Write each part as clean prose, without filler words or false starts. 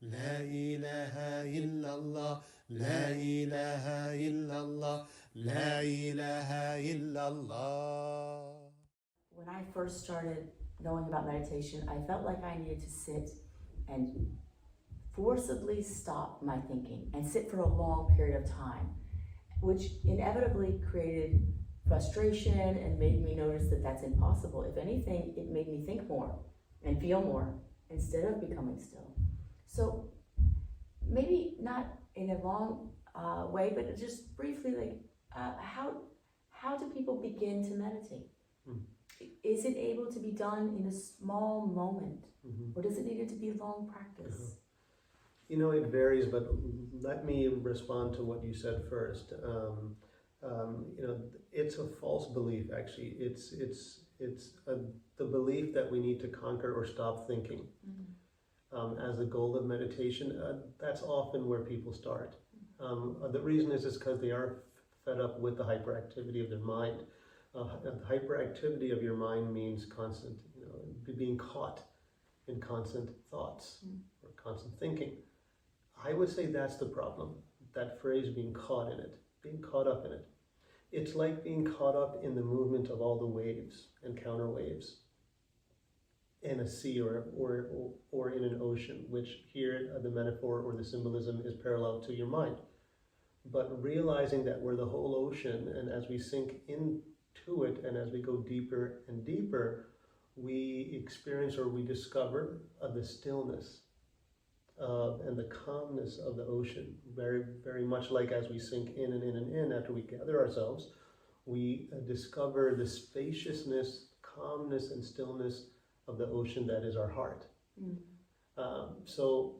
La ilaha illallah, la ilaha illallah, la ilaha illallah. When I first started knowing about meditation, I felt like I needed to sit and forcibly stop my thinking and sit for a long period of time, which inevitably created frustration and made me notice that that's impossible. If anything, it made me think more and feel more instead of becoming still. So maybe not in a long way, but just briefly, like how do people begin to meditate? Is it able to be done in a small moment, or does it need to be a long practice? You know, it varies, but let me respond to what you said first. You know, it's a false belief. Actually, it's the belief that we need to conquer or stop thinking as the goal of meditation. That's often where people start. The reason is because they are fed up with the hyperactivity of their mind. The hyperactivity of your mind means constant, you know, being caught in constant thoughts or constant thinking. I would say that's the problem. That phrase, being caught in it, being caught up in it. It's like being caught up in the movement of all the waves and counter waves in a sea or in an ocean, which here the metaphor or the symbolism is parallel to your mind. But realizing that we're the whole ocean, and as we sink into it and as we go deeper and deeper, we experience or we discover the stillness and the calmness of the ocean. Very, very much like as we sink in and in and in, after we gather ourselves, we discover the spaciousness, calmness, and stillness of the ocean that is our heart. So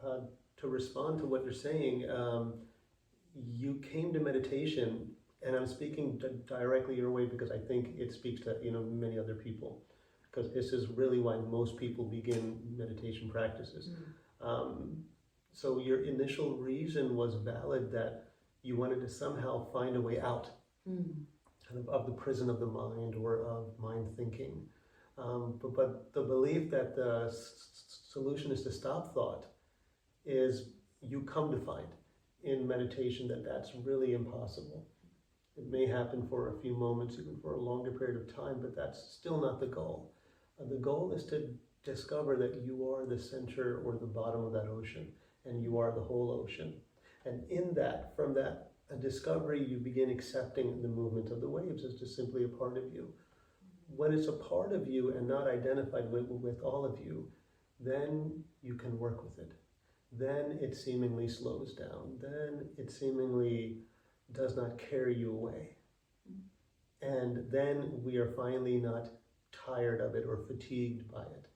to respond to what you're saying, you came to meditation, and I'm speaking directly your way because I think it speaks to, you know, many other people, because this is really why most people begin meditation practices. So your initial reason was valid, that you wanted to somehow find a way out kind of the prison of the mind or of mind thinking. But the belief that the solution is to stop thought is, you come to find in meditation that that's really impossible. It may happen for a few moments, even for a longer period of time, but that's still not the goal. The goal is to discover that you are the center or the bottom of that ocean, and you are the whole ocean. And in that, from that discovery, you begin accepting the movement of the waves as just simply a part of you. When it's a part of you and not identified with all of you, then you can work with it. Then it seemingly slows down. Then it seemingly does not carry you away. And then we are finally not tired of it or fatigued by it,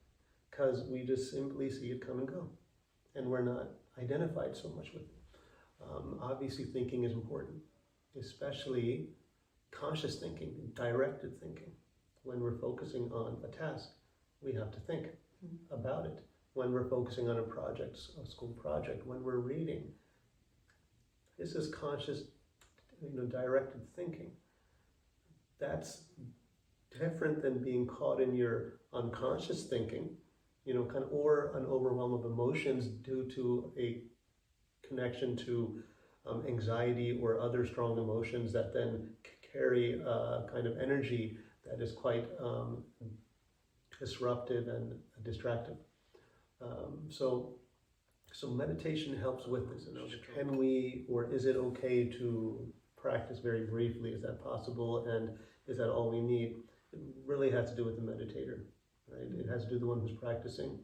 because we just simply see it come and go, and we're not identified so much with it. Obviously, thinking is important, especially conscious thinking, directed thinking. When we're focusing on a task, we have to think about it. When we're focusing on a project, a school project, when we're reading, this is conscious, you know, directed thinking. That's different than being caught in your unconscious thinking, you know, kind of, or an overwhelm of emotions due to a connection to anxiety or other strong emotions that then carry kind of energy that is quite disruptive and distractive. So meditation helps with this. You know, can we, or is it okay to practice very briefly? Is that possible? And is that all we need? It really has to do with the meditator, right? It has to do with the one who's practicing.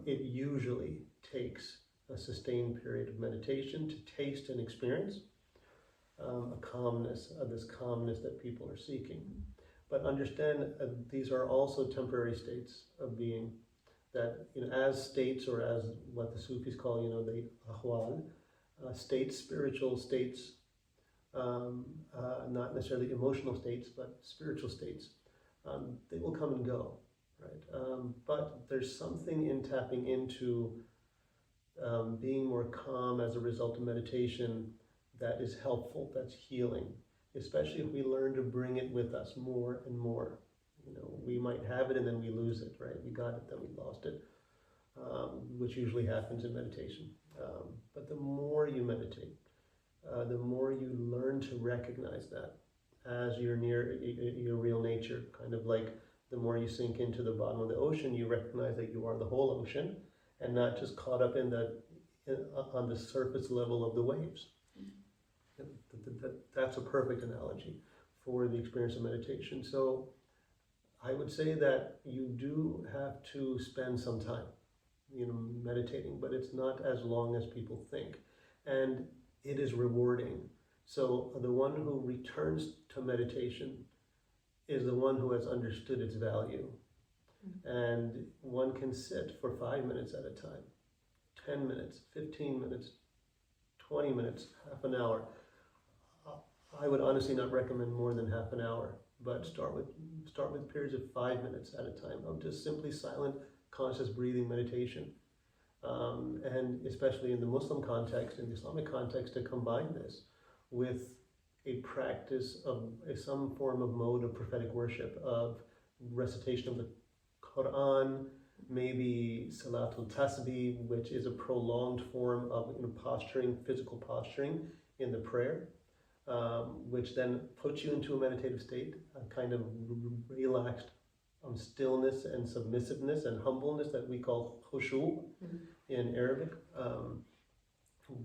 It usually takes a sustained period of meditation to taste and experience a calmness, this calmness that people are seeking. But understand these are also temporary states of being, that, you know, as states, or as what the Sufis call, you know, the ahwal, states, spiritual states, not necessarily emotional states, but spiritual states. They will come and go, right? But there's something in tapping into being more calm as a result of meditation that is helpful, that's healing, especially if we learn to bring it with us more and more. You know, we might have it and then we lose it, right? We got it, then we lost it. which usually happens in meditation. But the more you meditate, the more you learn to recognize that as your real nature. Kind of like the more you sink into the bottom of the ocean, you recognize that you are the whole ocean and not just caught up on the surface level of the waves. That's a perfect analogy for the experience of meditation. So I would say that you do have to spend some time, meditating, but it's not as long as people think. And it is rewarding. So the one who returns to meditation is the one who has understood its value. And one can sit for 5 minutes at a time, 10 minutes, 15 minutes, 20 minutes, half an hour. I would honestly not recommend more than half an hour, but start with periods of 5 minutes at a time of just simply silent, conscious breathing meditation. And especially in the Muslim context, in the Islamic context, to combine this with a practice of some form of mode of prophetic worship, of recitation of the Quran, maybe Salatul Tasbih, which is a prolonged form of posturing, physical posturing in the prayer, which then puts you into a meditative state, a kind of relaxed stillness and submissiveness and humbleness that we call khushu in Arabic,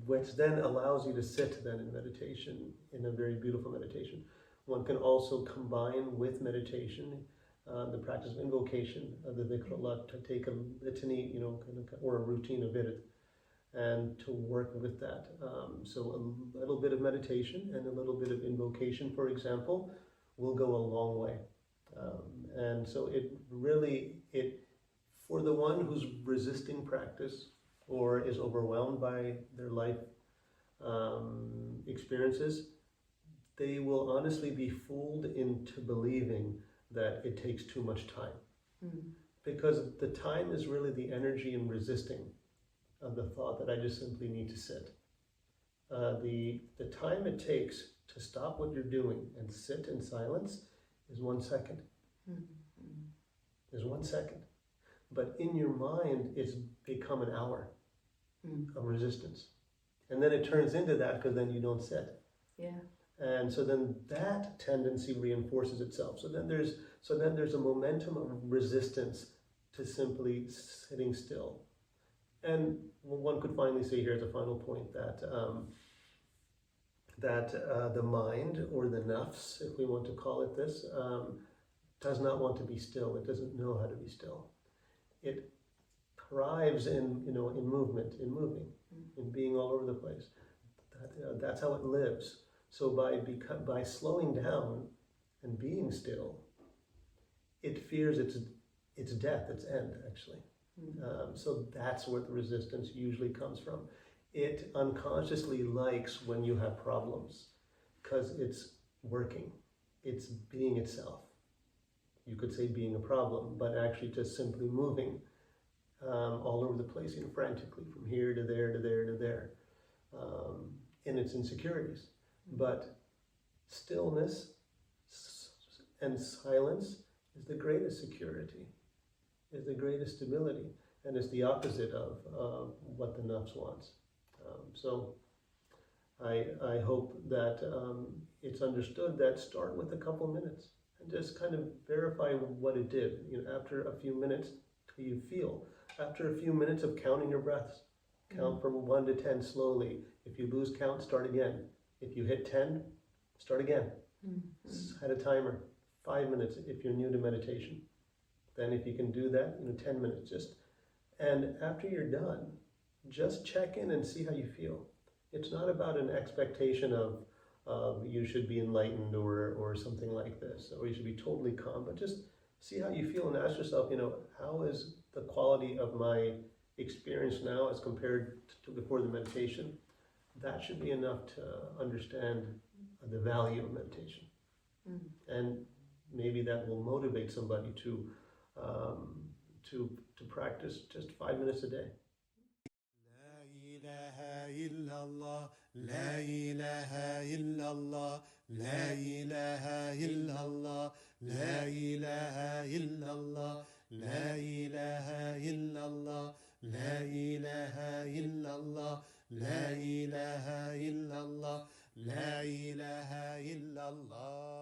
which then allows you to sit then in meditation, in a very beautiful meditation. One can also combine with meditation the practice of invocation, the Dhikr Allah, to take a litany, or a routine of it, and to work with that. So a little bit of meditation and a little bit of invocation, for example, will go a long way. And so it for the one who's resisting practice or is overwhelmed by their life experiences, they will honestly be fooled into believing that it takes too much time. Because the time is really the energy in resisting of the thought that I just simply need to sit. The time it takes to stop what you're doing and sit in silence is 1 second. Is 1 second. But in your mind, it's become an hour of resistance. And then it turns into that because then you don't sit. Yeah. And so then that tendency reinforces itself. So then there's a momentum of resistance to simply sitting still. And one could finally say here as a final point that the mind, or the Nafs, if we want to call it this, does not want to be still. It doesn't know how to be still. It thrives in movement, in moving, in being all over the place. That's how it lives. So by slowing down and being still, it fears its death, its end, actually. So that's where the resistance usually comes from. It unconsciously likes when you have problems because it's working. It's being itself. You could say being a problem, but actually just simply moving all over the place, frantically, from here to there to there to there, in its insecurities. But stillness and silence is the greatest security, is the greatest stability, and is the opposite of what the Nafs wants. So I hope that it's understood that start with a couple minutes and just kind of verify what it did. After a few minutes, till you feel. After a few minutes of counting your breaths, count from 1 to 10 slowly. If you lose count, start again. If you hit 10, start again. Set a timer, 5 minutes if you're new to meditation. Then if you can do that, 10 minutes and after you're done, just check in and see how you feel. It's not about an expectation of you should be enlightened or something like this, or you should be totally calm, but just see how you feel and ask yourself, how is the quality of my experience now as compared to before the meditation? That should be enough to understand the value of meditation. And maybe that will motivate somebody to practice just 5 minutes a day. لا إله إلا الله لا إله إلا الله لا إله إلا الله لا إله إلا الله لا إله إلا الله لا إله إلا الله لا إله إلا الله